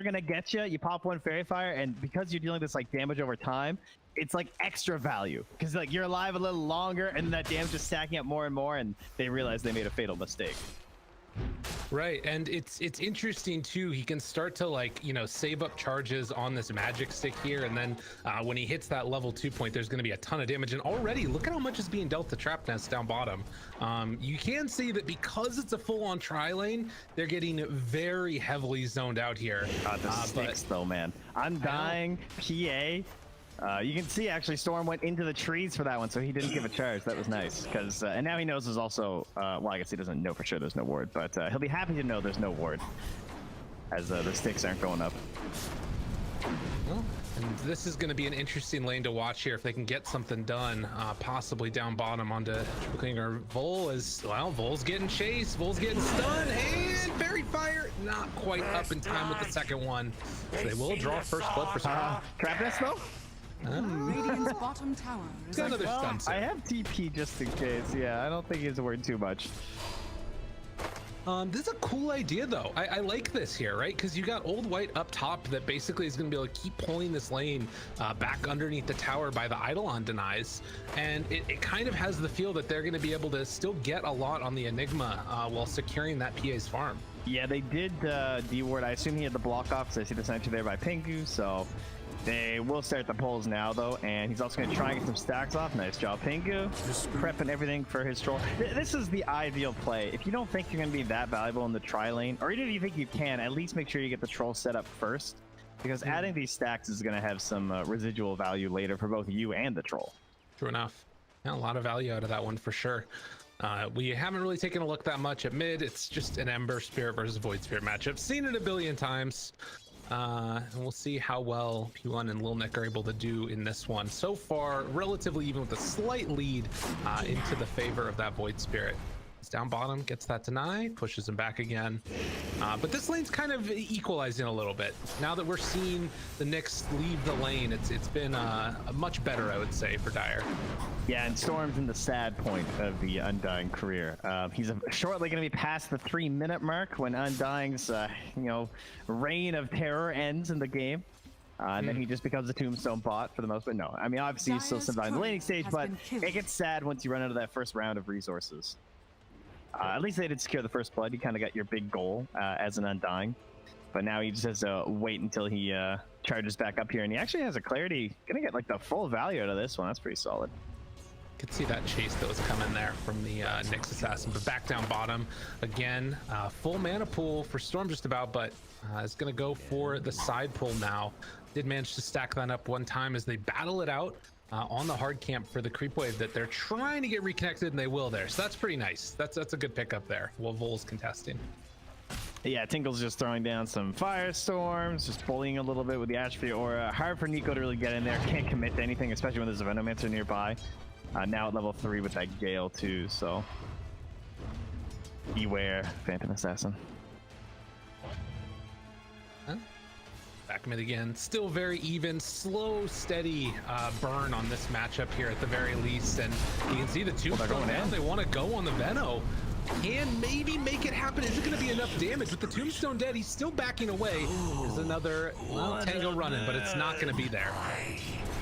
gonna get you. You pop one Fairy Fire, and because you're dealing this like damage over time, it's like extra value because like you're alive a little longer, and that damage is stacking up more and more, and they realize they made a fatal mistake. Right, and it's interesting too. He can start to, like, you know, save up charges on this magic stick here, and then when he hits that level 2 point, there's going to be a ton of damage. And already, look at how much is being dealt to Trapnest down bottom. You can see that because it's a full-on tri-lane, they're getting very heavily zoned out here. The sticks, though, man. Undying, PA. You can see actually Storm went into the trees for that one, so he didn't give a charge. That was nice, because and now he knows there's also well, I guess he doesn't know for sure there's no ward, but he'll be happy to know there's no ward as the sticks aren't going up. Well, and this is going to be an interesting lane to watch here if they can get something done, possibly down bottom onto Triple King or Vol. Is, well, Vol's getting chased, Vol's getting stunned, and Fairy Fire not quite up in time with the second one. So they will draw first blood for some. Trapnest though. Radiant's bottom tower is Got another stun set. I have TP just in case. Yeah, I don't think he's worried too much. This is a cool idea though. I like this here, right? Because you got OldWhite up top that basically is going to be able to keep pulling this lane back underneath the tower by the Eidolon denies, and it kind of has the feel that they're going to be able to still get a lot on the Enigma while securing that PA's farm. Yeah, they did D-ward. I assume he had the block off, so I see the sentry there by Pingu, so they will start the pulls now, though, and he's also going to try and get some stacks off. Nice job, Pingu. Prepping everything for his troll. This is the ideal play. If you don't think you're going to be that valuable in the tri-lane, or even if you think you can, at least make sure you get the troll set up first, because adding these stacks is going to have some residual value later for both you and the troll. True enough. Yeah, a lot of value out of that one for sure. We haven't really taken a look that much at mid. It's just an Ember Spirit versus Void Spirit matchup. Seen it a billion times. And we'll see how well P1 and Lil Nick are able to do in this one. So far, relatively even with a slight lead into the favor of that Void Spirit. He's down bottom, gets that deny, pushes him back again. But this lane's kind of equalizing a little bit. Now that we're seeing the Knicks leave the lane, it's been much better, I would say, for Dire. Yeah, and Storm's in the sad point of the Undying career. He's shortly going to be past the 3-minute mark when Undying's, reign of terror ends in the game. And then he just becomes a tombstone bot for the most part. No, I mean, obviously he's still surviving the laning stage, but it gets sad once you run out of that first round of resources. At least they did secure the first blood. You kind of got your big goal as an Undying. But now he just has to wait until he charges back up here. And he actually has a clarity. Gonna get like the full value out of this one. That's pretty solid. Could see that chase that was coming there from the Nyx assassin, but back down bottom again. Full mana pool for Storm just about, but is going to go for the side pull now. Did manage to stack that up one time as they battle it out on the hard camp for the creep wave that they're trying to get reconnected, and they will there. So that's pretty nice. That's a good pickup there while Vol's contesting. Yeah, Tinkle's just throwing down some firestorms, just bullying a little bit with the Atrophy Aura. Hard for Nico to really get in there. Can't commit to anything, especially when there's a Venomancer nearby. Now at level 3 with that Gale too, so beware, Phantom Assassin. Back mid again, still very even, slow, steady burn on this matchup here at the very least, and you can see the tombstone down. They want to go on the Veno. Can maybe make it happen. Is it going to be enough damage? With the tombstone dead, he's still backing away. There's another Tango running, but it's not going to be there.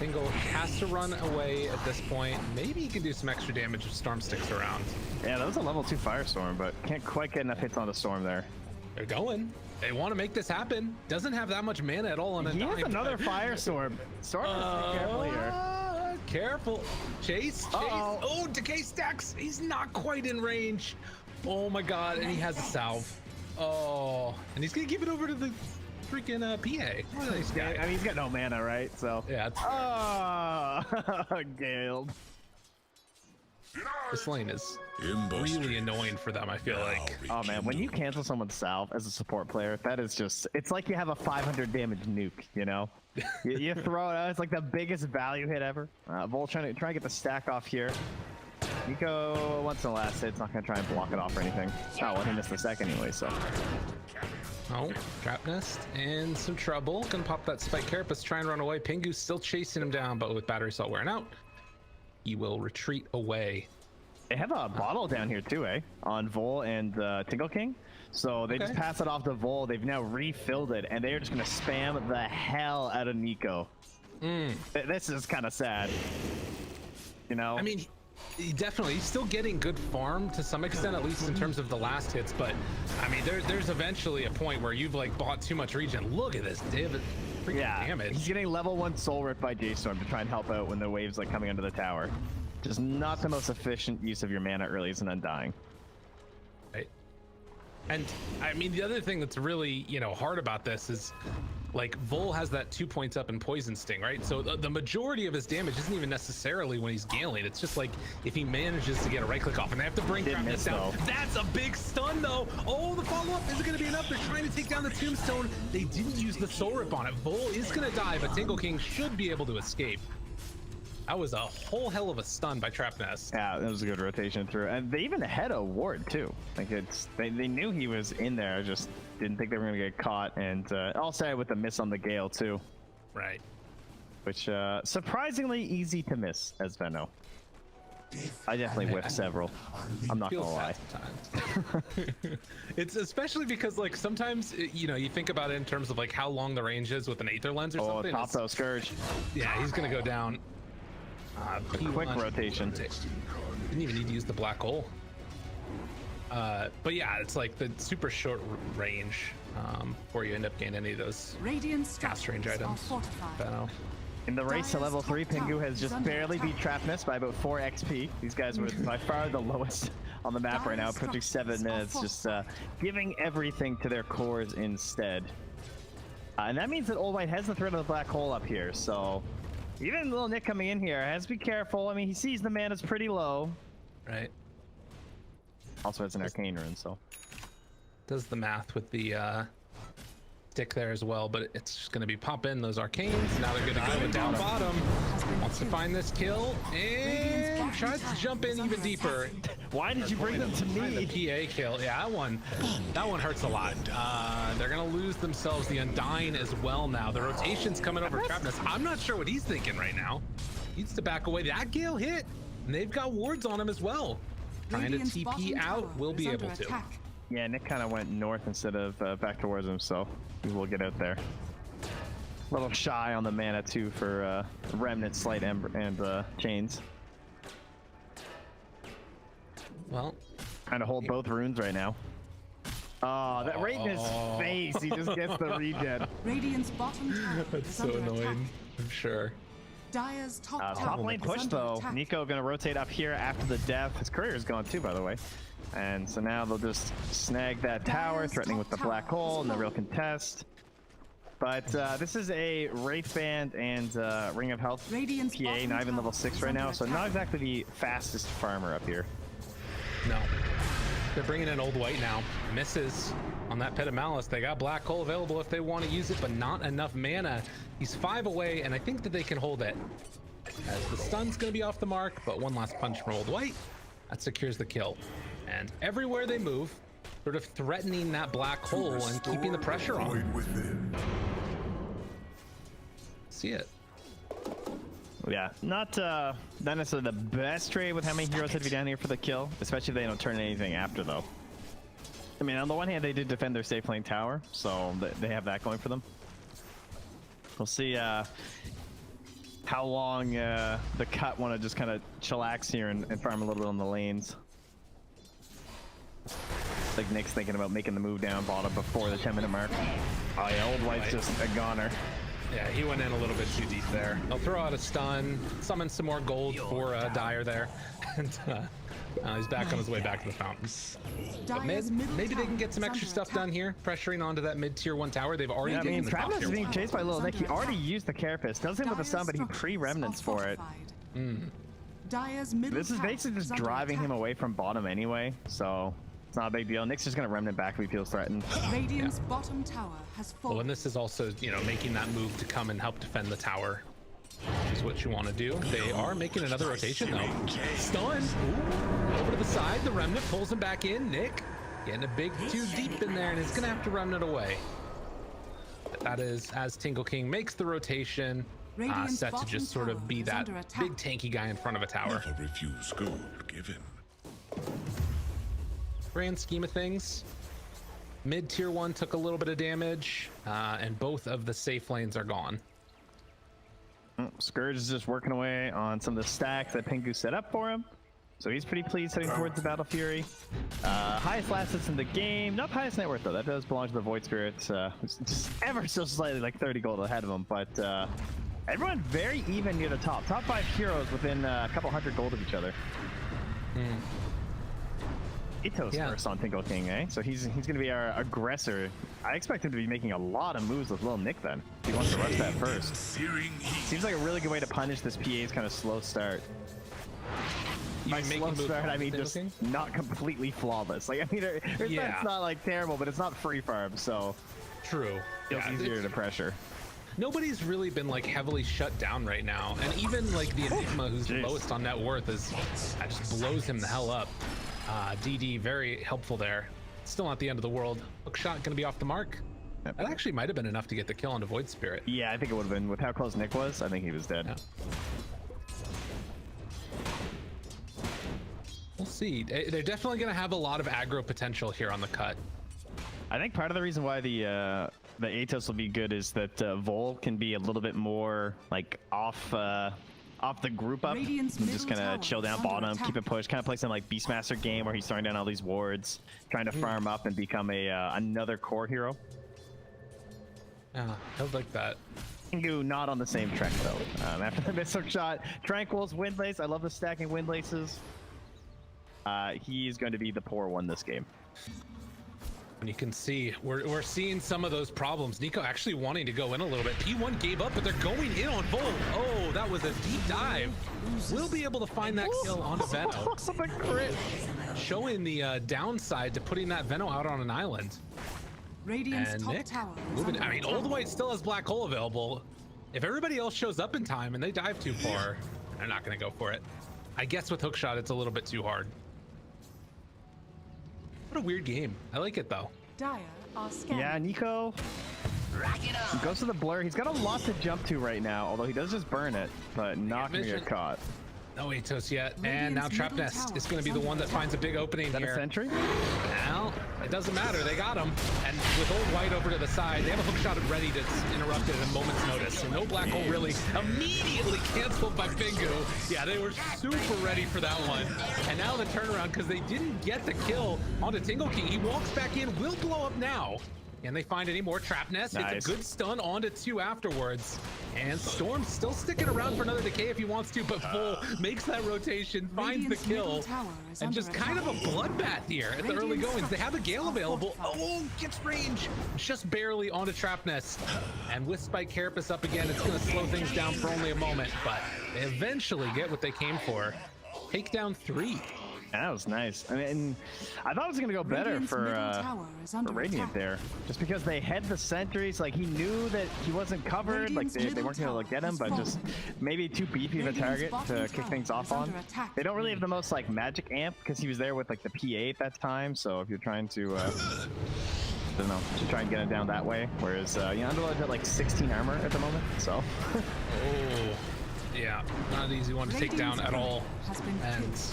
Tango has to run away at this point. Maybe he can do some extra damage if Storm sticks around. Yeah, that was a level 2 Firestorm, but can't quite get enough hits on the Storm there. They're going. They want to make this happen. Doesn't have that much mana at all on a He has another Firestorm. Storm has to be careful here. Careful. Chase. Oh, Decay stacks. He's not quite in range. Oh my god, and he has a salve. Oh, and he's gonna give it over to the freaking PA. What a nice guy. I mean, he's got no mana, right? So yeah. Gale. This lane is really annoying for them, I feel like. Oh man, when you cancel someone's salve as a support player, that is just, it's like you have a 500 damage nuke, you know? you throw it out, it's like the biggest value hit ever. Vol trying to get the stack off here. Nico, once in the last hit, it's not going to try and block it off or anything. Oh, well, he missed the second anyway, so. Oh, Trapnest in some trouble. Gonna pop that Spike Carapace, try and run away. Pingu's still chasing him down, but with Battery Salt wearing out, he will retreat away. They have a bottle down here too, on Vol and Tingle King. So they just pass it off to Vol. They've now refilled it, and they're just gonna spam the hell out of Neeko. This is kind of sad. You know? I mean, he's still getting good farm to some extent, at least in terms of the last hits. But I mean, there's eventually a point where you've like bought too much regen. Look at this, David. Damage. He's getting level 1 Soul Rip by J-Storm to try and help out when the wave's like coming under the tower. Just not the most efficient use of your mana early as an Undying. Right. And I mean, the other thing that's really, hard about this is like Vol has that 2 points up in Poison Sting, right? So the majority of his damage isn't even necessarily when he's galing. It's just like if he manages to get a right click off, and they have to bring Trapnest down. That's a big stun though. Oh, the follow-up isn't going to be enough. They're trying to take down the Tombstone. They didn't use the Soul Rip on it. Vol is going to die, but Tingle King should be able to escape. That was a whole hell of a stun by Trapnest. Yeah, that was a good rotation through. And they even had a ward too. Like they knew he was in there, just didn't think they were gonna get caught. And all started with a miss on the Gale too. Right. Which surprisingly easy to miss as Veno. I definitely whiffed several. I'm not gonna lie. It's especially because like sometimes you think about it in terms of like how long the range is with an Aether Lens or something. Oh, top though, Scourge. Yeah, he's gonna go down. Quick rotation. Didn't even need to use the black hole. But yeah, it's like the super short range before you end up getting any of those cast range items. In the race to level 3, Pingu has just barely beat Trapnest by about 4 XP. These guys were by far the lowest on the map right now, approaching 7 minutes, just giving everything to their cores instead. And that means that OldWhite has the threat of the black hole up here, so even little Nick coming in here has to be careful. I mean, he sees the mana's pretty low. Right. Also has an arcane rune, so. Does the math with the stick there as well, but it's just going to be pop in those arcanes. Now they're going to go down bottom. Wants to find this kill and tries to jump in even deeper. Why did you bring them to me? The PA kill. Yeah, that one hurts a lot. They're going to lose themselves the Undying as well now. The rotation's coming over Trapnest. I'm not sure what he's thinking right now. He needs to back away. That Gale hit, and they've got wards on him as well. Trying to TP out, will be able to. Yeah, Nick kind of went north instead of back towards him, so we will get out there. A little shy on the mana too for Remnant, Slight, Ember, and Chains. Well, trying to hold both runes right now. Oh, that right in his face. He just gets the regen. Radiant's bottom tower. That's so annoying. I'm sure. Dire's top lane push though. Attack. Neeko gonna rotate up here after the death. His courier is gone too, by the way. And so now they'll just snag that tower, threatening with the black hole and the real contest. But this is a Wraith Band and Ring of Health PA, not even level 6 right now, so not exactly the fastest farmer up here. No. They're bringing in OldWhite now. Misses on that Pit of Malice. They got black hole available if they want to use it, but not enough mana. He's 5 away, and I think that they can hold it. As the stun's going to be off the mark, but one last punch from OldWhite. That secures the kill. And everywhere they move, sort of threatening that black hole and keeping the pressure on. See it. Yeah, not necessarily the best trade with how many heroes had to be down here for the kill, especially if they don't turn anything after though. I mean, on the one hand, they did defend their safe lane tower, so they have that going for them. We'll see how long the cut want to just kind of chillax here and farm a little bit on the lanes. Like Nick's thinking about making the move down bottom before the 10-minute mark. Oh yeah, OldWhite's just a goner. Yeah, he went in a little bit too deep there. They'll throw out a stun, summon some more gold for Dire there, and he's back on his way back to the fountains. But maybe they can get some extra stuff done here, pressuring onto that mid-tier 1 tower. They've already taken the top tier 1. Trapnest is being chased by Little Nick. He already used the Carapace. Does him with a stun, but he pre-remnants for it. This is basically just driving him away from bottom anyway, so it's not a big deal. Nick's just gonna remnant back if he feels threatened. Radiant's bottom tower has fallen. Well, and this is also, making that move to come and help defend the tower. Is what you want to do. They are making another rotation though. Stun. Ooh. Over to the side. The remnant pulls him back in. Nick getting a big too deep in there, and is gonna have to remnant away. That is as Tingle King makes the rotation. Set to just sort of be that big tanky guy in front of a tower. Never refuse gold given. grand scheme of things. Mid tier 1 took a little bit of damage, and both of the safe lanes are gone. Scourge is just working away on some of the stacks that Pingu set up for him. So he's pretty pleased heading towards the Battle Fury. Highest last hits in the game. Not highest net worth though. That does belong to the Void Spirits. Just ever so slightly like 30 gold ahead of him. But everyone very even near the top. Top 5 heroes within a couple hundred gold of each other. Ito's first on Tingle King, eh? So he's going to be our aggressor. I expect him to be making a lot of moves with Lil Nick then. He wants to rush that first. Seems like a really good way to punish this PA's kind of slow start. By slow start, I mean just not completely flawless. Like, I mean, it's not like terrible, but it's not free farm, so true. Feels easier to pressure. Nobody's really been like heavily shut down right now, and even like the Enigma, who's the lowest on net worth, just blows him the hell up. DD very helpful there. Still not the end of the world. Hook shot gonna be off the mark. That actually might have been enough to get the kill onto Void Spirit. Yeah, I think it would have been. With how close Nick was, I think he was dead. Yeah. We'll see. They're definitely gonna have a lot of aggro potential here on the cut. I think part of the reason why the Atos will be good is that Vol can be a little bit more like off the group up. He's just gonna chill down bottom, keep it pushed, kind of play some like Beastmaster game where he's throwing down all these wards, trying to farm up and become a another core hero. Yeah, I would like that. Pingu not on the same track though. After the missile shot, Tranquil's Windlace. I love the stacking Windlaces. He is going to be the poor one this game. And you can see we're seeing some of those problems. Neeko actually wanting to go in a little bit. P1 gave up, but they're going in on Volt. Oh, that was a deep dive. We'll be able to find that kill onto Veno. The crit. Showing the downside to putting that Veno out on an island. Radiant's and top Nick tower moving. I mean, OldWhite still has Black Hole available. If everybody else shows up in time and they dive too far, they're not going to go for it. I guess with hookshot, it's a little bit too hard. What a weird game. I like it though. Dire are scanning. Yeah, Neeko he goes to the blur. He's got a lot to jump to right now, although he does just burn it, but not gonna get caught. No Atos yet, and now Trapnest is going to be the one that finds a big opening Is that here. a sentry? Well, it doesn't matter. They got him, and with OldWhite over to the side, they have a hook shot ready to interrupt it at a moment's notice. So no Black Hole really immediately canceled by Pingu. Yeah, they were super ready for that one. And now the turnaround, because they didn't get the kill onto Tingle King. He walks back in, will blow up now. Can they find any more Trapnest? Nice. It's a good stun onto 2 afterwards. And Storm's still sticking around for another decay if he wants to, but Vol makes that rotation, finds the kill, and just kind of a bloodbath here at the early goings. They have a Gale available. Oh, gets range just barely onto Trapnest. And with Spike Carapace up again, it's going to slow things down for only a moment, but they eventually get what they came for. Take down 3. That was nice. I mean, I thought it was going to go better for Radiant there. Just because they had the sentries, like he knew that he wasn't covered, like they weren't going to get him, but just maybe too beefy of a target to kick things off on. They don't really have the most like magic amp because he was there with like the PA at that time, so if you're trying to, I don't know, to try and get him down that way. Whereas, you know, Underlord's at like 16 armor at the moment, so. Oh. Yeah, not an easy one to take down at all. And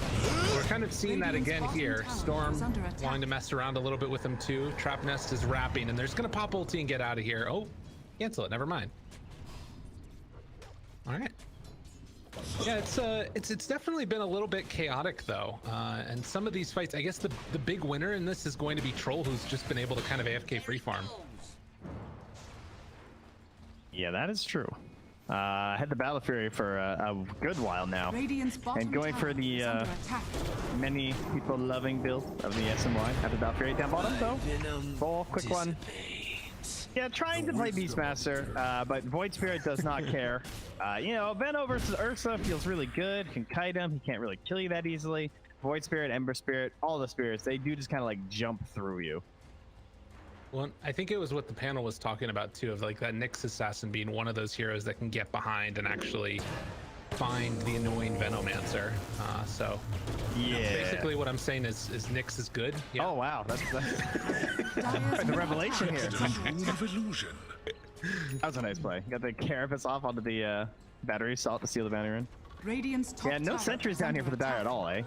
we're kind of seeing that again here. Storm wanting to mess around a little bit with him too. Trapnest is wrapping, and there's gonna pop ulti and get out of here. Oh, cancel it, never mind. All right. Yeah, it's definitely been a little bit chaotic though. And some of these fights, I guess the big winner in this is going to be Troll, who's just been able to kind of AFK free farm. Yeah, that is true. I had the Battle Fury for a good while now, and going for the many people loving build of the SMY. Had the Battle Fury down bottom though. Ball, quick one. Yeah, trying to play Beastmaster, but Void Spirit does not care. You know, Veno versus Ursa feels really good. Can kite him. He can't really kill you that easily. Void Spirit, Ember Spirit, all the spirits, they do just kind of like jump through you. Well, I think it was what the panel was talking about too, of like that Nyx assassin being one of those heroes that can get behind and actually find the annoying Venomancer. So yeah, basically what I'm saying is Nyx is good. Yeah. Oh wow, that's the revelation here. That was a nice play. Got the Carapace off onto the battery, salt to steal the bounty run. Radiant's top Yeah, no tower sentries is down under here for the attack. Dire at all, eh?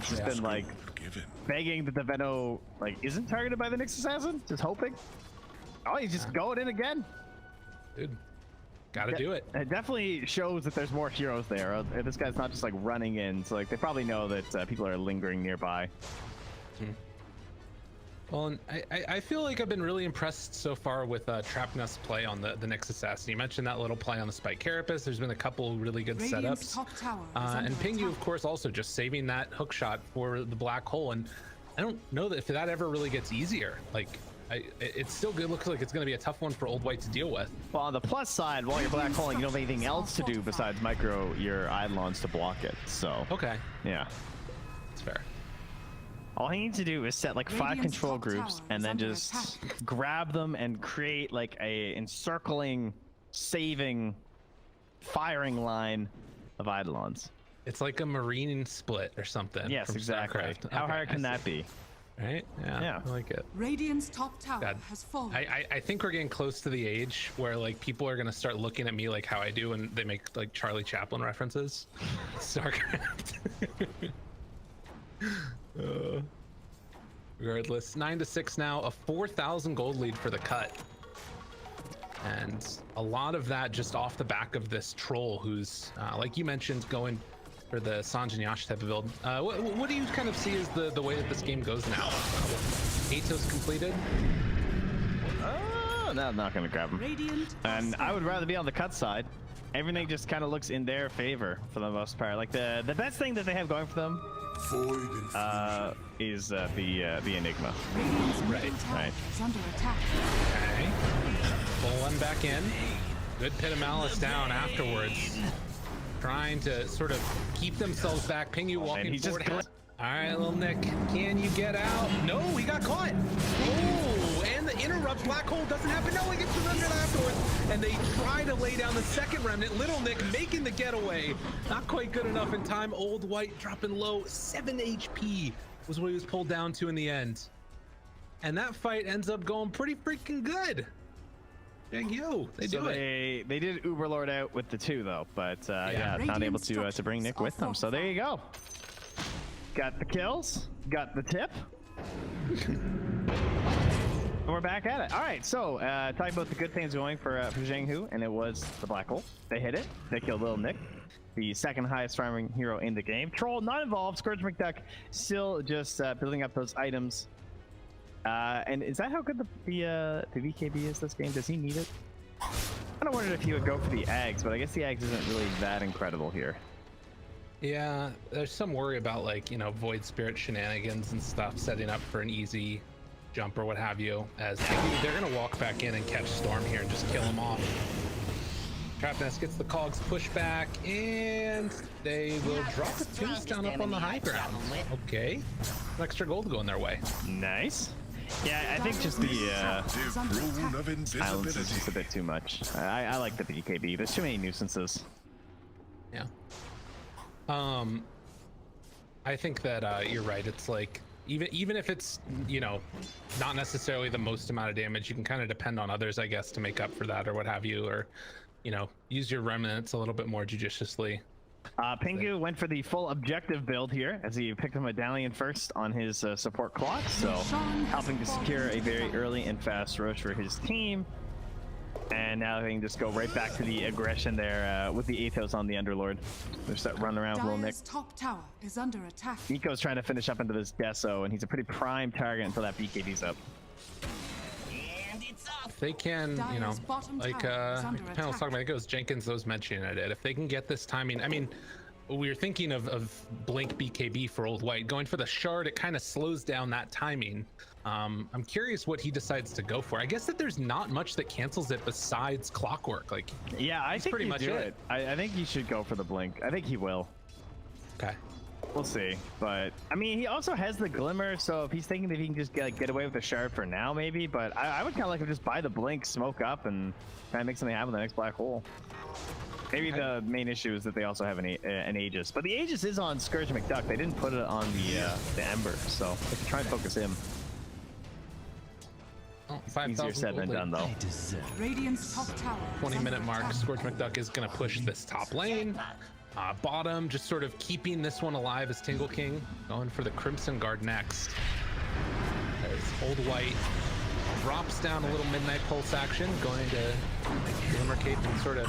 Just been like begging that the Veno like isn't targeted by the Nyx Assassin. Just hoping. Oh, he's just going in again. Dude, gotta do it. It definitely shows that there's more heroes there. This guy's not just like running in. So like they probably know that people are lingering nearby. Well, and I feel like I've been really impressed so far with Trapnest play on the Nyx Assassin. You mentioned that little play on the Spike Carapace. There's been a couple really good Radiant's setups. top tower is And under Pingu, attack. of course, also just saving that hook shot for the black hole. And I don't know that if that ever really gets easier. Like, it's still good. Looks like it's going to be a tough one for OldWhite to deal with. Well, on the plus side, while you're black holing, you don't have anything else to do besides micro your Eidolons to block it. So Okay, yeah. that's fair. All he needs to do is set like 5 Radiant's control top groups tower and is then under just attack. grab them and create like a encircling, saving, firing line of Eidolons. It's like a marine split or something. Yes, from exactly. StarCraft. How Okay, hard I can see. that be? Right? Yeah, I like it. Radiant's top tower God, has fallen. I think we're getting close to the age where like people are gonna start looking at me like how I do and they make like Charlie Chaplin references. StarCraft. Regardless, 9-6 now, a 4,000 gold lead for the cut. And a lot of that just off the back of this troll who's, like you mentioned, going for the Sanjin Yash type of build. What do you kind of see as the way that this game goes now? Atos completed? No, I'm not going to grab him. Radiant And I would rather be on the cut side. Everything just kind of looks in their favor for the most part. Like the best thing that they have going for them is the Enigma. Radiant's Right, middle tower right. is under attack. Okay. Pull one back in. Good Pit of Malice down afterwards. Trying to sort of keep themselves back. Pingu walking he's just forward. All right, little Nick, can you get out? No, he got caught. Oh, and the interrupt black hole doesn't happen. No, he gets surrendered afterwards. And they try to lay down the second remnant. Little Nick making the getaway. Not quite good enough in time. OldWhite dropping low. 7 HP was what he was pulled down to in the end. And that fight ends up going pretty freaking good. Thank you. They do it. They did Uberlord out with the 2 though, but yeah, not Radiant able to bring Nick with them. So there you go. Got the kills, got the tip. We're back at it. All right, so talking about the good things going for Jiang Hu, and it was the black hole. They hit it. They killed Little Nick, the second highest farming hero in the game. Troll not involved. Scourge McDuck still just building up those items. And is that how good the VKB is this game? Does he need it? I kind of wondered if he would go for the Ags, but I guess the Ags isn't really that incredible here. Yeah, there's some worry about like, you know, Void Spirit shenanigans and stuff, setting up for an easy jump or what have you, as they're gonna walk back in and catch Storm here and just kill him off. Trapnest gets the cogs pushed back, and they will drop a tombstone up on the high ground. Okay, some extra gold going their way. Nice. Yeah, I think just the Is under attack. islands is just a bit too much. I like the BKB. There's too many nuisances. Yeah. I think that you're right. It's like even if it's, you know, not necessarily the most amount of damage, you can kind of depend on others, I guess, to make up for that or what have you, or, you know, use your remnants a little bit more judiciously. Pingu went for the full objective build here as he picked a medallion first on his support clock, so helping to secure a very early and fast rush for his team. And now they can just go right back to the aggression there with the Athos on the Underlord. They're just running around with little Nick. Dire's top tower is under attack. Nico's trying to finish up into this Deso, and he's a pretty prime target until that BKB's up. If they can, you know, Dire's bottom like tower is under panel was talking about, I think it was Jenkins that was mentioning it. If they can get this timing, I mean, we were thinking of Blink BKB for OldWhite. Going for the shard, it kind of slows down that timing. I'm curious what he decides to go for. I guess that there's not much that cancels it besides Clockwerk. Like, Yeah, I think pretty he'd much do it. it. I think he should go for the Blink. I think he will. okay. We'll see. But, I mean, he also has the Glimmer, so if he's thinking that he can just get away with the shard for now, maybe. But I would kind of like to just buy the Blink, smoke up, and try and make something happen with the next black hole. Maybe the main issue is that they also have an Aegis. But the Aegis is on Scourge McDuck. They didn't put it on the Ember, so they can try and focus him. Oh, Easier 5,000 said than done, though. Radiant's top tower is 20-minute under mark. attack. Scourge McDuck is going to push this top lane. Bottom, just sort of keeping this one alive as Tingle King, going for the Crimson Guard next. There's OldWhite, drops down a little Midnight Pulse action, going to Glimmer Cape and sort of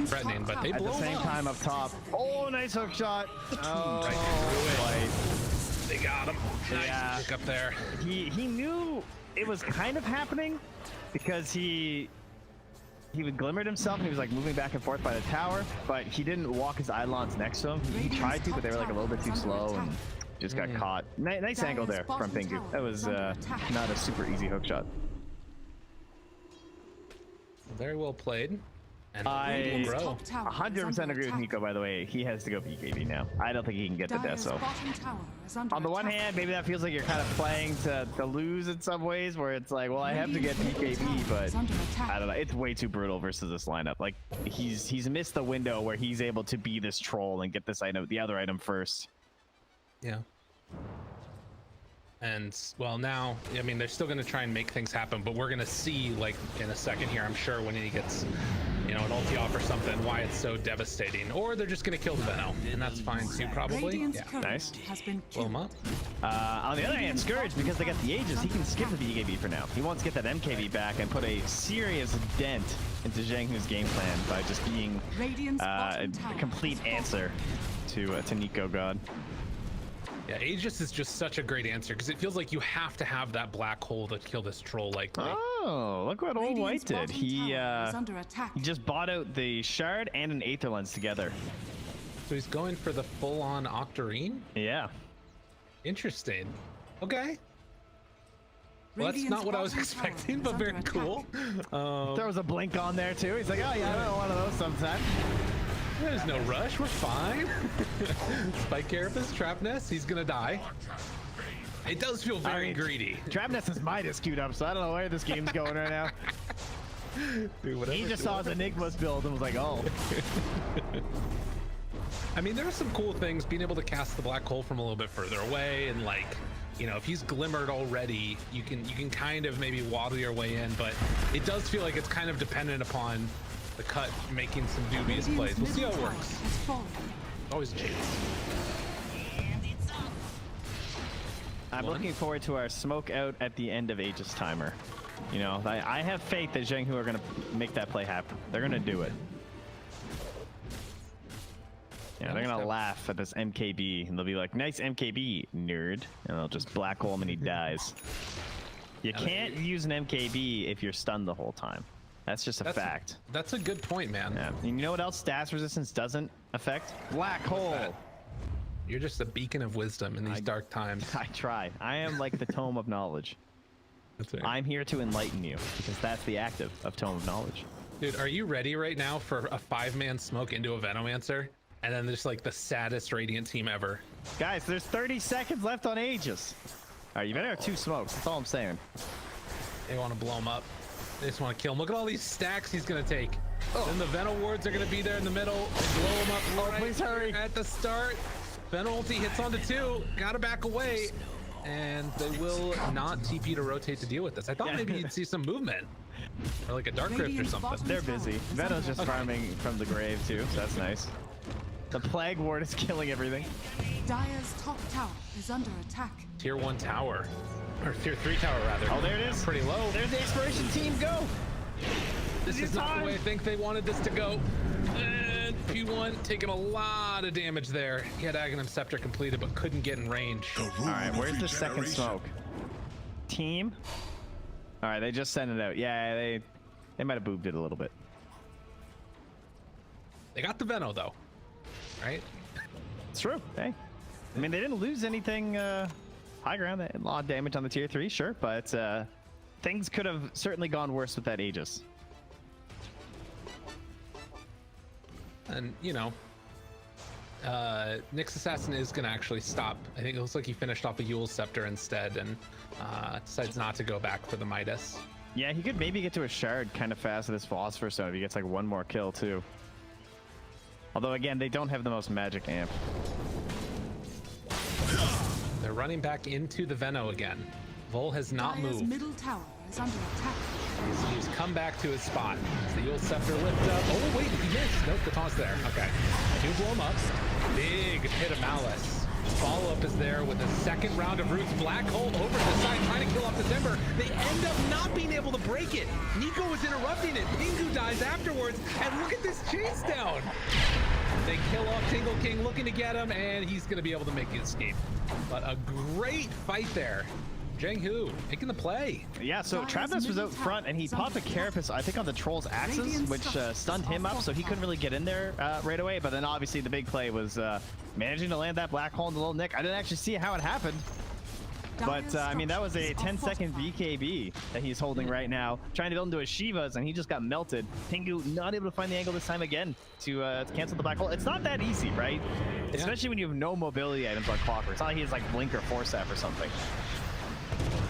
threatening, but they At blow the same up. time up top. Oh, nice hook shot. Oh, Right through it. White. They got him. Nice Yeah. pick up there. He knew it was kind of happening because he glimmered himself and he was like moving back and forth by the tower, but he didn't walk his Eidolons next to him. He tried to, but they were like a little bit too slow and just got caught. Nice angle there from Pingu. That was not a super easy hook shot. Very well played. And I grow. 100% agree with Nico, by the way. He has to go BKB now. I don't think he can get the Deso. On the one hand, maybe that feels like you're kind of playing to lose in some ways, where it's like, well, I have to get BKB, but I don't know. It's way too brutal versus this lineup. Like, he's missed the window where he's able to be this troll and get this item, the other item first. Yeah. And, well, now, I mean, they're still going to try and make things happen, but we're going to see, like, in a second here, I'm sure, when he gets, you know, an ulti off or something, why it's so devastating. Or they're just going to kill the Veno, and that's fine, too, probably. Yeah. Nice. Blow him up. On the other hand, Scourge, because they got the Aegis, he can skip the BKB for now. He wants to get that MKB back and put a serious dent into Jiang's game plan by just being a complete answer to NekoGOD. Yeah, Aegis is just such a great answer because it feels like you have to have that black hole to kill this troll like Oh, look what OldWhite did. He just bought out the Shard and an Aether Lens together. So he's going for the full-on Octarine? Yeah. Interesting. Okay. Well, that's not what I was expecting, but very cool. Throws a blink on there too. He's like, oh yeah, I know one of those sometime. There's no rush, we're fine. Spike Carapace, Trapnest, he's gonna die. It does feel very greedy. Trapnest is Midas queued up, so I don't know where this game's going right now. Dude, He just saw his Enigma's build and was like, oh. I mean, there are some cool things, being able to cast the black hole from a little bit further away, and like, you know, if he's glimmered already, you can kind of maybe waddle your way in, but it does feel like it's kind of dependent upon the cut making some dubious plays. We'll see how it works. Always a chance. I'm looking forward to our smoke out at the end of Aegis timer. You know, I have faith that Jiang are going to make that play happen. They're going to do it. Yeah, they're going to laugh at this MKB, and they'll be like, nice MKB, nerd. And they'll just black hole him and he dies. You can't use an MKB if you're stunned the whole time. That's just a fact. That's a good point, man. Yeah. And you know what else stats resistance doesn't affect? Black hole. You're just a beacon of wisdom in these dark times. I try. I am like the tome of knowledge. That's right. I'm here to enlighten you, because that's the active of tome of knowledge. Dude, are you ready right now for a 5-man smoke into a Venomancer? And then there's like the saddest Radiant team ever. Guys, there's 30 seconds left on Aegis. All right, you better have 2 smokes. That's all I'm saying. They want to blow him up. They just want to kill him. Look at all these stacks he's going to take. Then the Veno wards are going to be there in the middle and blow him up right please hurry. at the start. Veno ulti hits onto 2. Got to back away. And they will not TP to rotate to deal with this. I thought maybe you'd see some movement. Or like a Dark Rift or something. They're busy. Veno's just farming from the grave too, so that's nice. The Plague Ward is killing everything. Dire's top tower is under attack. Tier 1 tower. Or tier 3 tower, rather. Oh, there it is. Pretty low. There's the Exploration team. Go! This is not the way I think they wanted this to go. And P1 taking a lot of damage there. He had Aghanim Scepter completed, but couldn't get in range. All right, where's the second smoke? Team? All right, they just sent it out. Yeah, they might have boobed it a little bit. They got the Veno, though. Right? It's true. Hey, I mean, they didn't lose anything high ground. They had a lot of damage on the tier 3, sure, but things could have certainly gone worse with that Aegis. And, you know, Nyx Assassin is going to actually stop. I think it looks like he finished off a Yule's Scepter instead and decides not to go back for the Midas. Yeah, he could maybe get to a Shard kind of fast with his Philosopher's Stone if he gets like 1 more kill, too. Although, again, they don't have the most magic amp. They're running back into the Veno again. Vol has not Dire's moved. middle tower is under attack. He's come back to his spot. The Yule Scepter lift up. Oh, wait, he missed. Nope, the toss there. Okay. Do blow him up. Big hit of Malice. Follow-up is there with a second round of Roots. Black Hole over to the side, trying to kill off the Ember. They end up not being able to break it. Nico was interrupting it. Pingu dies afterwards, and look at this chase down. They kill off Tingle King, looking to get him, and he's going to be able to make the escape. But a great fight there. Jiang making the play. Yeah, so Trapnest was out front, and he popped a Carapace, I think, on the Troll's axes, which stunned him up, so he couldn't really get in there right away. But then obviously the big play was managing to land that Black Hole in the little nick. I didn't actually see how it happened. But, I mean, that was a 10-second BKB that he's holding right now, trying to build into his Shivas, and he just got melted. Pingu not able to find the angle this time again to cancel the Black Hole. It's not that easy, right? Yeah. Especially when you have no mobility items on Clockwerk. It's not like he has, like, Blink or Force F or something.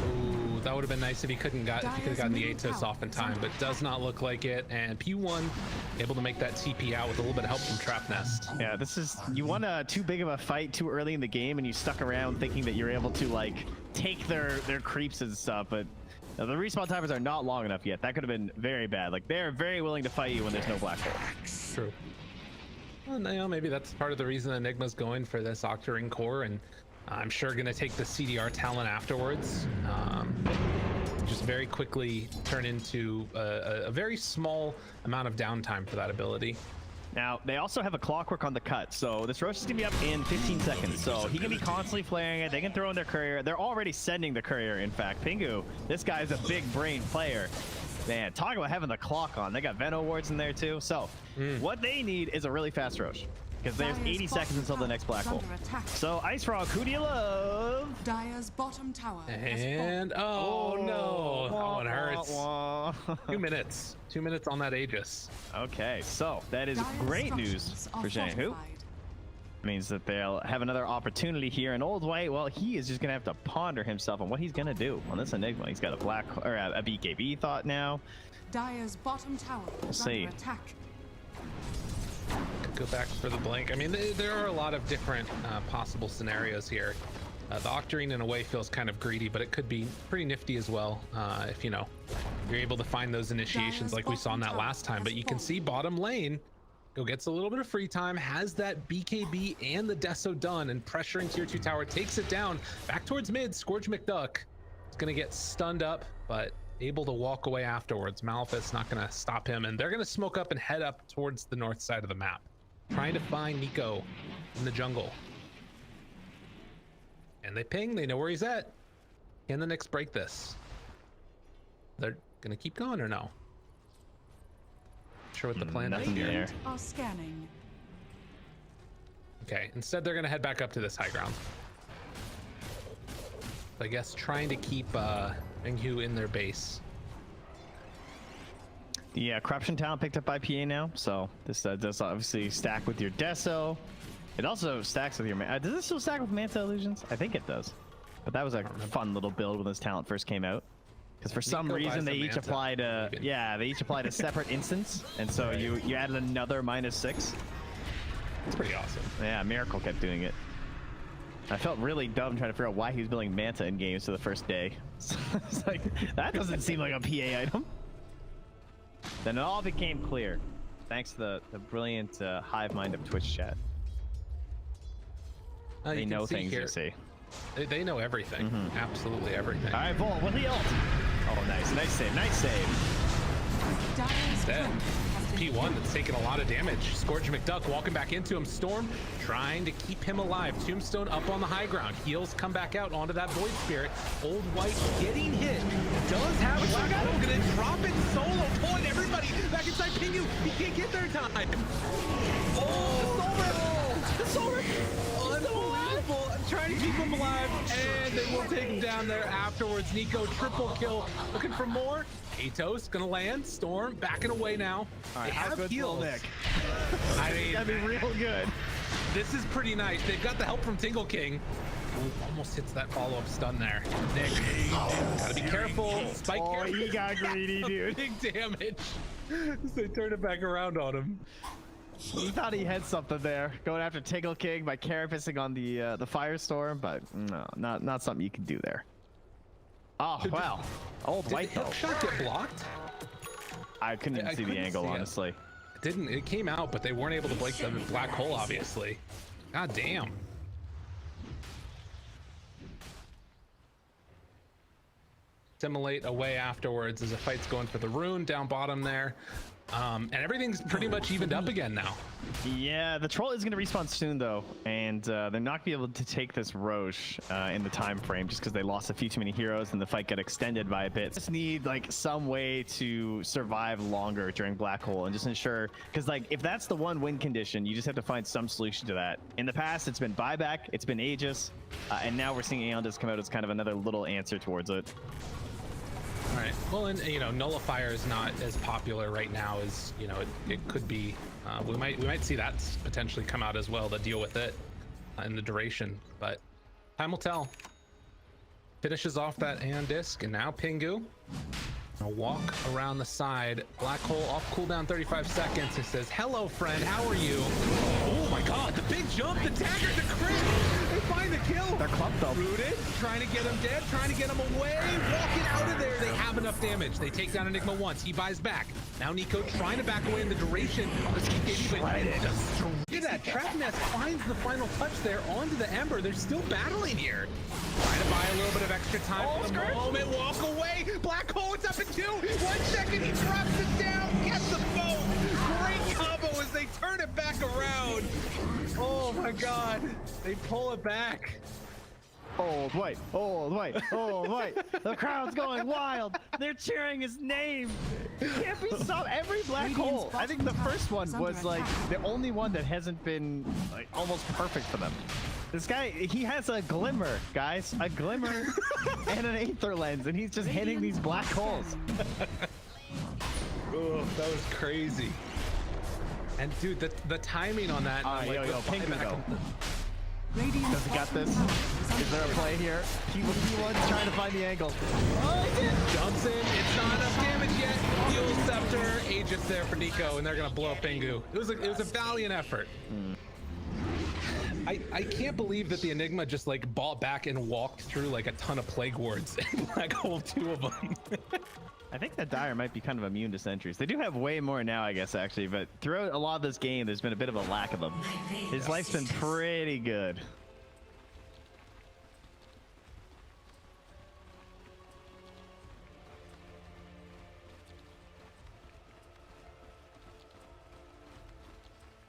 Ooh, that would have been nice if he could have gotten the Atos off in time, but does not look like it. And P1 able to make that TP out with a little bit of help from Trapnest. Yeah, this is, you won too big of a fight too early in the game, and you stuck around thinking that you're able to like take their creeps and stuff, but the respawn timers are not long enough yet. That could have been very bad. Like, they're very willing to fight you when there's no Black Hole. True. Well, you know, maybe that's part of the reason Enigma's going for this Octarine core, and I'm sure going to take the CDR talent afterwards. Just very quickly turn into a very small amount of downtime for that ability. Now, they also have a Clockwerk on the cut, so this Rosh is going to be up in 15 seconds, so he can be constantly flaring it. They can throw in their courier. They're already sending the courier, in fact. Pingu, this guy's a big brain player. Man, talk about having the clock on. They got Veno wards in there, too. So, what they need is a really fast Rosh, because there's 80 seconds until the next Black Hole. So, Ice Frog, who do you love? Dire's bottom tower. And, oh no, that one hurts. 2 minutes. 2 minutes on that Aegis. Okay, so that is great news for Jiang. Means that they'll have another opportunity here. And OldWhite, well, he is just gonna have to ponder himself on what he's gonna do on this Enigma. He's got a a BKB thought now. Dire's bottom tower is under attack. Could go back for the blink. I mean, there are a lot of different possible scenarios here. The Octarine in a way feels kind of greedy, but it could be pretty nifty as well if, you know, you're able to find those initiations like we saw in that last time. But you can see bottom lane gets a little bit of free time, has that BKB and the Deso done, and pressuring tier 2 tower, takes it down back towards mid. Scourge McDuck is going to get stunned up, but able to walk away afterwards. Malphite's not going to stop him, and they're going to smoke up and head up towards the north side of the map, trying to find Nico in the jungle. And they ping, they know where he's at. Can the Knicks break this? They're going to keep going or no? Not sure what the plan is here. Are scanning. Okay, instead they're going to head back up to this high ground. I guess trying to keep Menghu in their base. The corruption talent picked up by PA now, so this does obviously stack with your Deso. It also stacks with your does this still stack with Manta Illusions? I think it does. But that was a fun little build when this talent first came out. Because for some reason they each applied a separate instance, and so you added another -6. It's pretty awesome. Yeah, Miracle kept doing it. I felt really dumb trying to figure out why he was building Manta in games for the first day. It's like, that doesn't seem like a PA item. Then it all became clear, thanks to the brilliant hive mind of Twitch chat. They know things, you see. They know everything. Absolutely everything. All right, Vol, with the ult. Oh, nice. Nice save. Nice save. Instead, P1 that's taking a lot of damage. Scourge McDuck walking back into him. Storm trying to keep him alive. Tombstone up on the high ground. Heals come back out onto that Void Spirit. OldWhite getting hit. Does have Black Hole. Gonna drop it solo. Pulling everybody back inside Pingu. He can't get there in time. Oh, the Soul Ripple. Unbelievable. I'm trying to keep him alive, and they will take him down there afterwards. Nico triple kill. Looking for more. Atos gonna land. Storm backing away now. All right, they have heals. Nick. I mean, that'd be real good. This is pretty nice. They've got the help from Tingle King. Ooh, almost hits that follow-up stun there. Nick, gotta be careful. Spike careful. He got greedy, dude. Big damage. They turn it back around on him. He thought he had something there, going after Tingle King by carapacing on the Firestorm, but no, not something you can do there. Oh, wow. OldWhite, Did the hook shot get blocked? I couldn't even see the angle, honestly. It didn't. It came out, but they weren't able to break the black hole, obviously. God damn. Simulate away afterwards as the fight's going for the rune down bottom there. And everything's pretty much evened up again now. Yeah, the troll is going to respawn soon though, and they're not going to be able to take this Roche in the time frame just because they lost a few too many heroes and the fight got extended by a bit. Just need like some way to survive longer during black hole and just ensure, because like if that's the one win condition, you just have to find some solution to that. In the past, it's been buyback, it's been Aegis, and now we're seeing Aeon just come out as kind of another little answer towards it. All right. Well, and you know, Nullifier is not as popular right now as you know it could be. We might see that potentially come out as well to deal with it in the duration, but time will tell. Finishes off that Aeon disc, and now Pingu. Gonna walk around the side. Black hole off cooldown 35 seconds. It says, "Hello, friend. How are you?" Oh my God! The big jump, the dagger, the crit. They find the kill. They're clumped up. Rooted, trying to get him dead, trying to get him away. Walking out of there. They have enough damage. They take down Enigma once. He buys back. Now Nico trying to back away in the duration. Look at that. Trapnest finds the final touch there onto the Ember. They're still battling here. Trying to buy a little bit of extra time for the moment. Walk away. Black hole. It's up in 2. 1 second. He drops it down. Gets the boat. Great combo as they turn it back around. Oh my God. They pull it back. OldWhite, OldWhite, OldWhite. The crowd's going wild. They're cheering his name. Can't be so. Every black hole. I think the first one was like the only one that hasn't been like almost perfect for them. This guy, he has a glimmer, guys, a glimmer and an aether lens, and he's just hitting these black holes. Oh, that was crazy. And dude, the timing on that. Yo, Pingu go. Does he got this? Is there a play here? P1's trying to find the angle. Oh, he did. Jumps in. It's not enough damage yet. Fuel Scepter. Aegis there for Nico, and they're gonna blow up Pingu. It was a valiant effort. I can't believe that the Enigma just like bought back and walked through like a ton of plague wards and black hole 2 of them. I think that Dire might be kind of immune to sentries. They do have way more now, I guess, actually, but throughout a lot of this game, there's been a bit of a lack of them. His life's been pretty good.